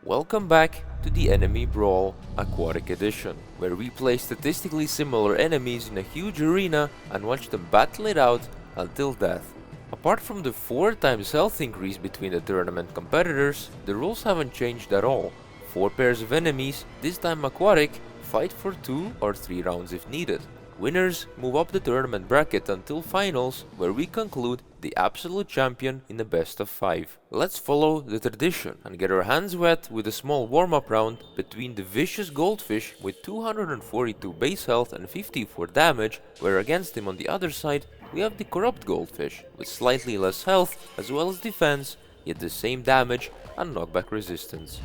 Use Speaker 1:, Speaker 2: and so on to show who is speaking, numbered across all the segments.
Speaker 1: Welcome back to the Enemy Brawl Aquatic Edition, where we play statistically similar enemies in a huge arena and watch them battle it out until death. Apart from the 4 times health increase between the tournament competitors, the rules haven't changed at all. 4 pairs of enemies, this time aquatic, fight for 2 or 3 rounds if needed. Winners move up the tournament bracket until finals, where we conclude the absolute champion in the best of 5. Let's follow the tradition and get our hands wet with a small warm-up round between the vicious goldfish with 242 base health and 54 damage, where against him on the other side we have the corrupt goldfish with slightly less health as well as defense, yet the same damage and knockback resistance.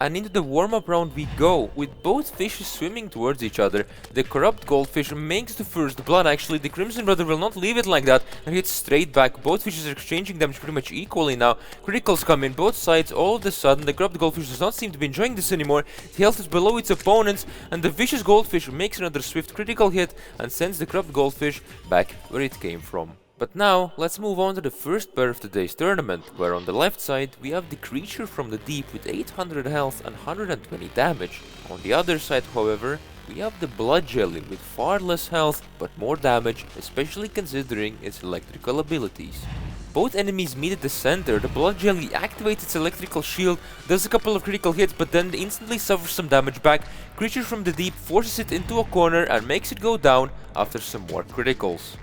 Speaker 1: And into the warm-up round we go, with both fishes swimming towards each other. The corrupt goldfish makes the first blood. Actually, the Crimson Brother will not leave it like that and hits straight back. Both fishes are exchanging damage pretty much equally now. Criticals come in both sides all of a sudden. The corrupt goldfish does not seem to be enjoying this anymore. The health is below its opponents, and the vicious goldfish makes another swift critical hit and sends the corrupt goldfish back where it came from. But now, let's move on to the first pair of today's tournament, where on the left side we have the creature from the deep with 800 health and 120 damage. On the other side, however, we have the blood jelly with far less health but more damage, especially considering its electrical abilities. Both enemies meet at the center. The blood jelly activates its electrical shield, does a couple of critical hits, but then instantly suffers some damage back. Creature from the deep forces it into a corner and makes it go down after some more criticals.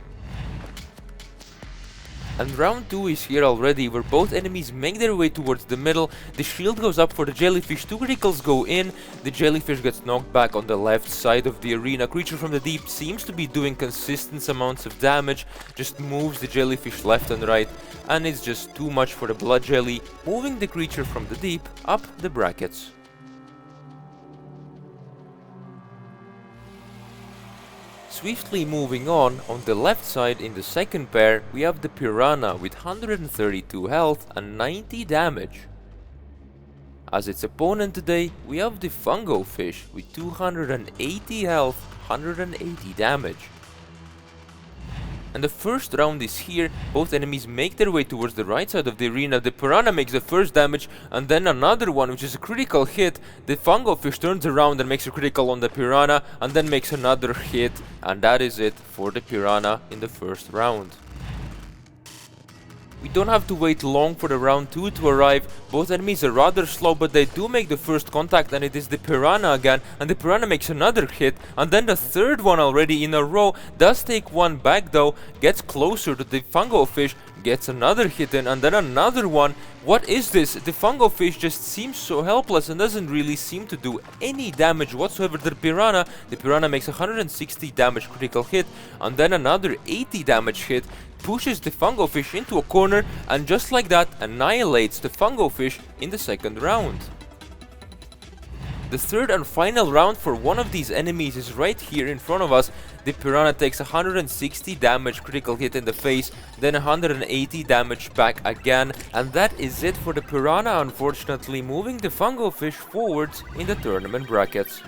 Speaker 1: And round 2 is here already, where both enemies make their way towards the middle. The shield goes up for the jellyfish, 2 criticals go in, the jellyfish gets knocked back on the left side of the arena. Creature from the deep seems to be doing consistent amounts of damage, just moves the jellyfish left and right, and it's just too much for the blood jelly, moving the creature from the deep up the brackets. Swiftly moving on the left side in the second pair, we have the piranha with 132 health and 90 damage. As its opponent today, we have the fungo fish with 280 health, 180 damage. And the first round is here. Both enemies make their way towards the right side of the arena. The piranha makes the first damage and then another one, which is a critical hit. The fungo fish turns around and makes a critical on the piranha and then makes another hit, and that is it for the piranha in the first round. We don't have to wait long for the round 2 to arrive. Both enemies are rather slow, but they do make the first contact, and it is the piranha again, and the piranha makes another hit, and then the third one already in a row. Does take one back though, gets closer to the fungo fish, gets another hit in, and then another one. What is this? The fungo fish just seems so helpless and doesn't really seem to do any damage whatsoever to the piranha makes 160 damage critical hit, and then another 80 damage hit, pushes the fungo fish into a corner, and just like that annihilates the fungo fish in the second round. The third and final round for one of these enemies is right here in front of us. The piranha takes 160 damage critical hit in the face, then 180 damage back again, and that is it for the piranha, unfortunately moving the fungo fish forwards in the tournament brackets.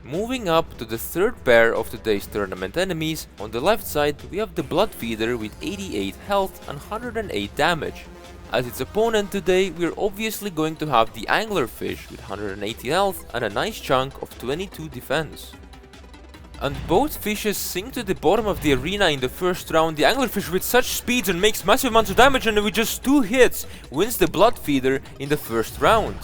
Speaker 1: Moving up to the third pair of today's tournament enemies, on the left side we have the blood feeder with 88 health and 108 damage. As its opponent today, we're obviously going to have the anglerfish with 180 health and a nice chunk of 22 defense. And both fishes sink to the bottom of the arena in the first round. The anglerfish with such speed and makes massive amounts of damage, and with just 2 hits wins the blood feeder in the first round.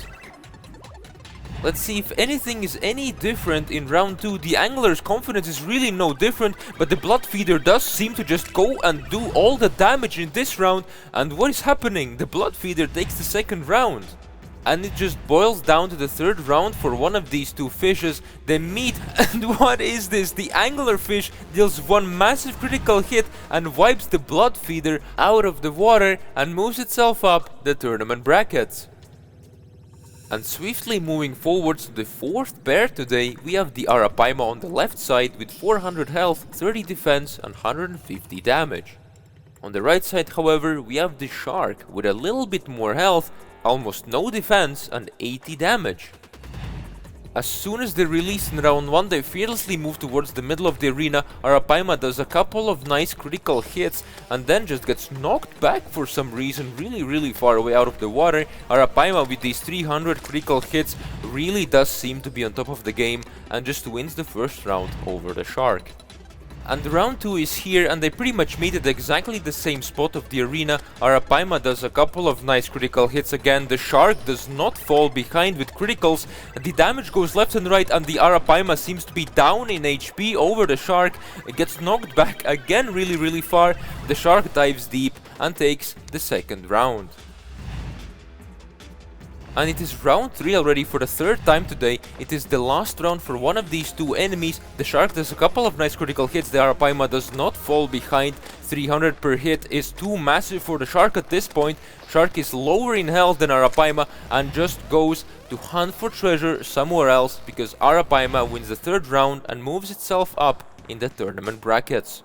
Speaker 1: Let's see if anything is any different in round 2. The angler's confidence is really no different, but the blood feeder does seem to just go and do all the damage in this round. And what is happening? The blood feeder takes the second round. And it just boils down to the third round for one of these 2 fishes. They meet, and what is this? The anglerfish deals one massive critical hit and wipes the blood feeder out of the water and moves itself up the tournament brackets. And swiftly moving forwards to the fourth pair today, we have the arapaima on the left side with 400 health, 30 defense and 150 damage. On the right side, however, we have the shark with a little bit more health, almost no defense and 80 damage. As soon as they release in round 1, they fearlessly move towards the middle of the arena. Arapaima does a couple of nice critical hits and then just gets knocked back for some reason really far away out of the water. Arapaima with these 300 critical hits really does seem to be on top of the game and just wins the first round over the shark. And round 2 is here, and they pretty much meet at exactly the same spot of the arena. Arapaima does a couple of nice critical hits again. The shark does not fall behind with criticals. The damage goes left and right, and the Arapaima seems to be down in HP over the shark. It gets knocked back again really far. The shark dives deep and takes the second round. And it is round 3 already for the third time today. It is the last round for one of these two enemies. The shark does a couple of nice critical hits. The Arapaima does not fall behind. 300 per hit is too massive for the shark at this point. Shark is lower in health than Arapaima and just goes to hunt for treasure somewhere else because Arapaima wins the third round and moves itself up in the tournament brackets.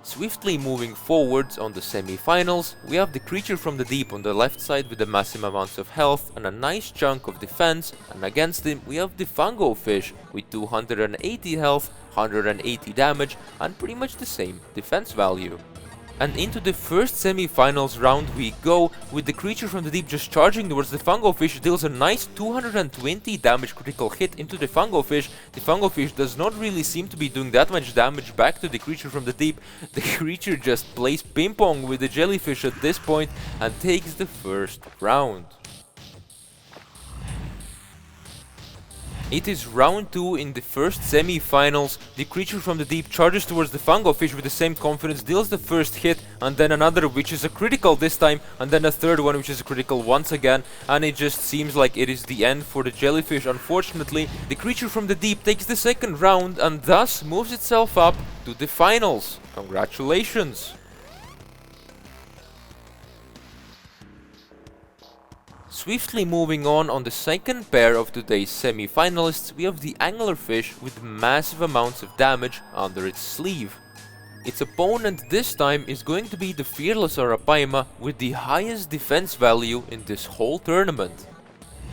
Speaker 1: Swiftly moving forwards on the semi-finals, we have the creature from the deep on the left side with the massive amounts of health and a nice chunk of defense, and against him we have the fungo fish with 280 health, 180 damage and pretty much the same defense value. And into the first semi-finals round we go, with the creature from the deep just charging towards the fungo fish. Deals a nice 220 damage critical hit into the fungo fish. The fungo fish does not really seem to be doing that much damage back to the creature from the deep. The creature just plays ping pong with the jellyfish at this point and takes the first round. It is round 2 in the first semi-finals. The creature from the deep charges towards the fungo fish with the same confidence, deals the first hit, and then another which is a critical this time, and then a third one which is a critical once again, and it just seems like it is the end for the jellyfish. Unfortunately, the creature from the deep takes the second round and thus moves itself up to the finals. Congratulations! Swiftly moving on the second pair of today's semi-finalists, we have the anglerfish with massive amounts of damage under its sleeve. Its opponent this time is going to be the fearless Arapaima with the highest defense value in this whole tournament.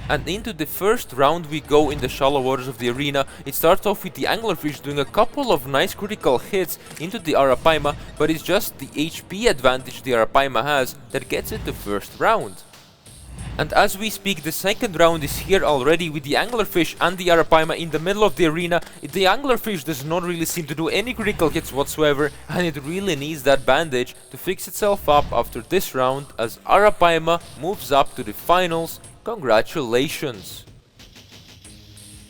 Speaker 1: And into the first round we go in the shallow waters of the arena. It starts off with the anglerfish doing a couple of nice critical hits into the Arapaima, but it's just the HP advantage the Arapaima has that gets it the first round. And as we speak, the second round is here already with the anglerfish and the Arapaima in the middle of the arena. The anglerfish does not really seem to do any critical hits whatsoever, and it really needs that bandage to fix itself up after this round as Arapaima moves up to the finals. Congratulations!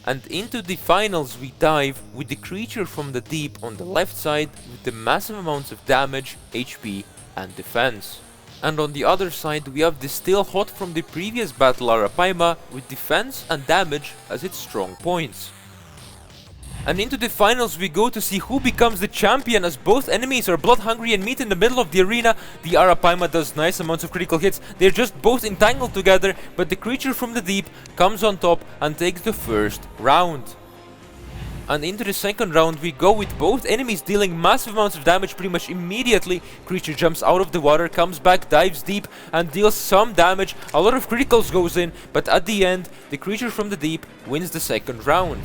Speaker 1: And into the finals we dive with the creature from the deep on the left side with the massive amounts of damage, HP and defense. And on the other side we have the still hot from the previous battle Arapaima with defense and damage as its strong points. And into the finals we go to see who becomes the champion, as both enemies are blood hungry and meet in the middle of the arena. The Arapaima does nice amounts of critical hits, they're just both entangled together, but the creature from the deep comes on top and takes the first round. And into the second round we go with both enemies dealing massive amounts of damage pretty much immediately. Creature jumps out of the water, comes back, dives deep and deals some damage. A lot of criticals goes in, but at the end the creature from the deep wins the second round.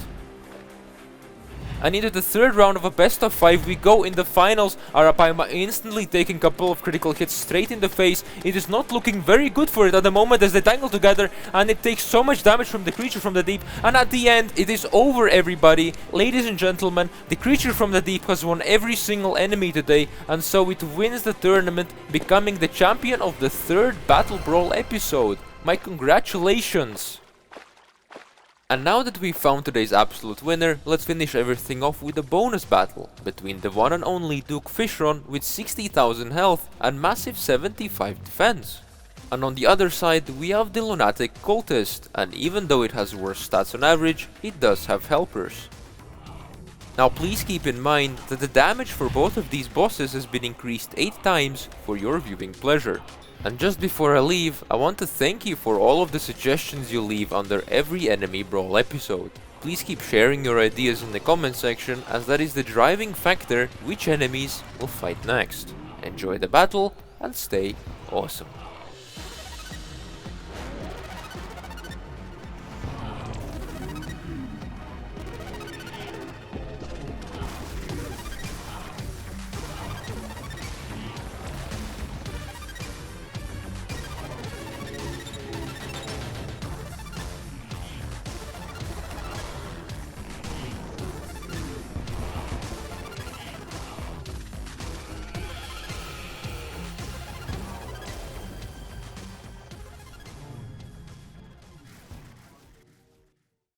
Speaker 1: And into the third round of a best of 5 we go in the finals. Arapaima instantly taking a couple of critical hits straight in the face. It is not looking very good for it at the moment as they tangle together, and it takes so much damage from the creature from the deep, and at the end it is over, everybody. Ladies and gentlemen, the creature from the deep has won every single enemy today, and so it wins the tournament, becoming the champion of the third Battle Brawl episode. My congratulations! And now that we've found today's absolute winner, let's finish everything off with a bonus battle between the one and only Duke Fishron with 60,000 health and massive 75 defense. And on the other side we have the Lunatic Cultist, and even though it has worse stats on average, it does have helpers. Now please keep in mind that the damage for both of these bosses has been increased 8 times for your viewing pleasure. And just before I leave, I want to thank you for all of the suggestions you leave under every Enemy Brawl episode. Please keep sharing your ideas in the comment section, as that is the driving factor which enemies will fight next. Enjoy the battle and stay awesome.